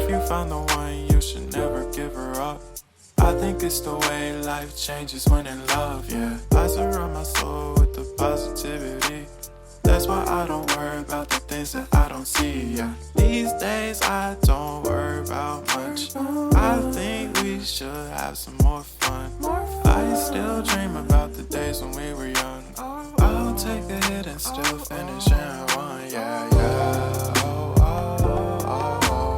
If you found the one, you should never give her up. I think it's the way life changes when in love, yeah. I surround my soul with the positivity. That's why I don't worry about the things that I don't see, yeah. These days I don't worry about much. I think we should have some more fun. I still dream about the days when we were young. I'll take a hit and still finish and one, yeah, yeah. Oh, oh, oh, oh.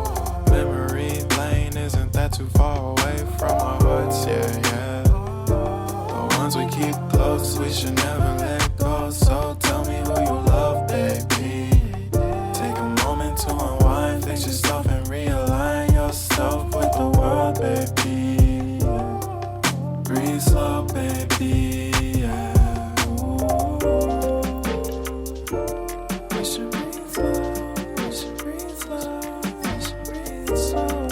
Memory lane isn't that too far away from our hearts, yeah, yeah. The ones we keep close, we should never let go. So tell me who you love, baby. Take a moment to unwind, fix yourself and realign yourself with the world, baby. Breathe slow, baby, yeah. We should breathe slow, we should breathe slow, we should breathe slow.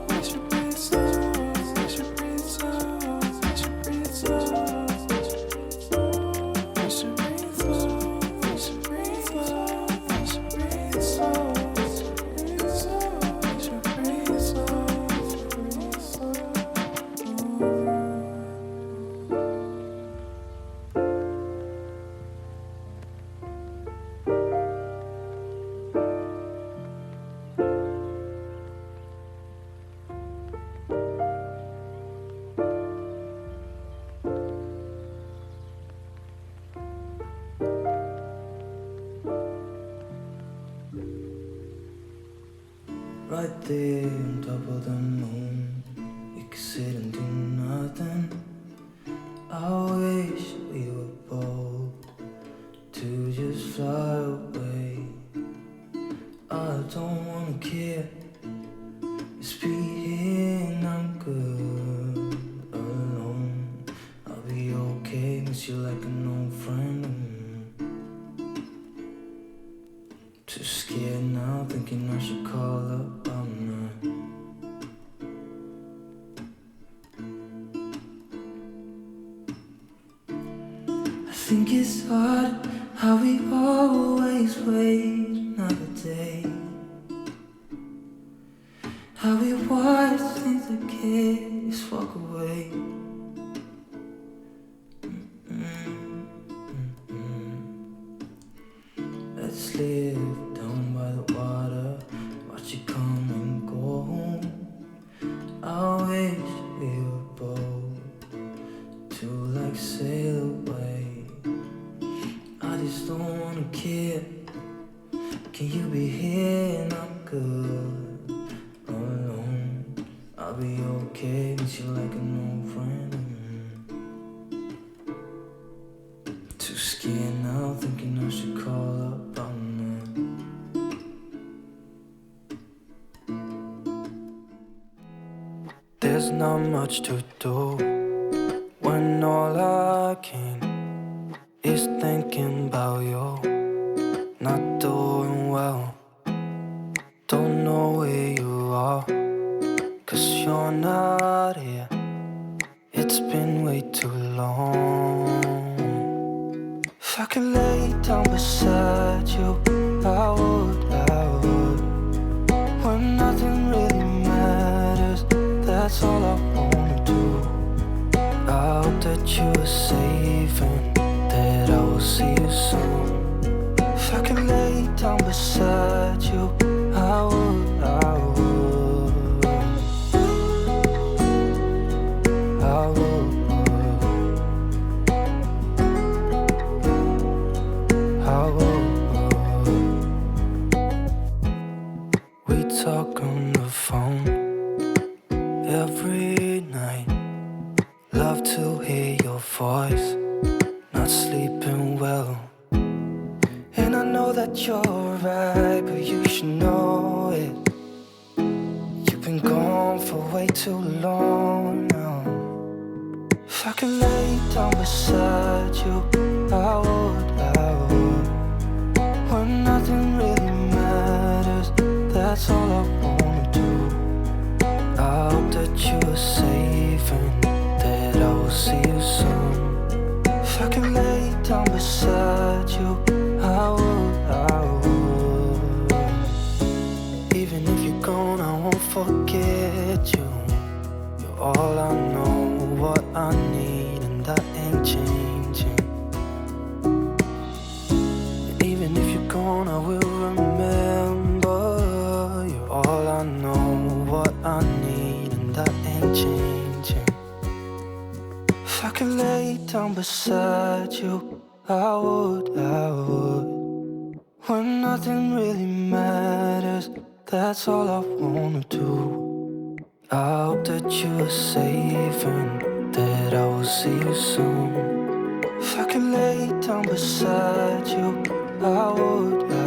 We should breathe slow, we should breathe slow, we should breathe slow. We should breathe slow, we should breathe slow, we should breathe slow, we should breathe slow, breathe slow. Right there on top of the moon, we could sit and do nothing. I wish we were bold to just fly away. I don't wanna care, just be here and I'm good alone. I'll be okay, miss you like an old friend. Too scared now, thinking I should call up, I'm not. I think it's hard how we always wait another day. How we watch things that can't just walk away. Let's live down by the water, watch it come and go home. I wish we were bold to like sail away. I just don't wanna care. Can you be here and I'm good alone? I'll be okay, miss you like an old friend. Too scared now, thinking I should call up, I'm not. There's not much to do when all I can is thinking about you. Not doing well, don't know where you are, 'cause you're not here. It's been way too long. If I could lay down beside you, I would. When nothing really matters, that's all I wanna do. I hope that you are safe and that I will see you soon. If I could lay down beside you, I would. I would. We talk on the phone every night. Love to hear your voice, not sleeping well. And I know that you're right, but you should know it. You've been gone for way too long now. If I could lay down beside you, I would. When nothing really matters, that's all I wanna do. I hope that you are safe and that I will see you soon. If I could lay down beside you, I would. Even if down beside you. I would. When nothing really matters, that's all I wanna do. I hope that you are safe and that I will see you soon. If I could lay down beside you, I would.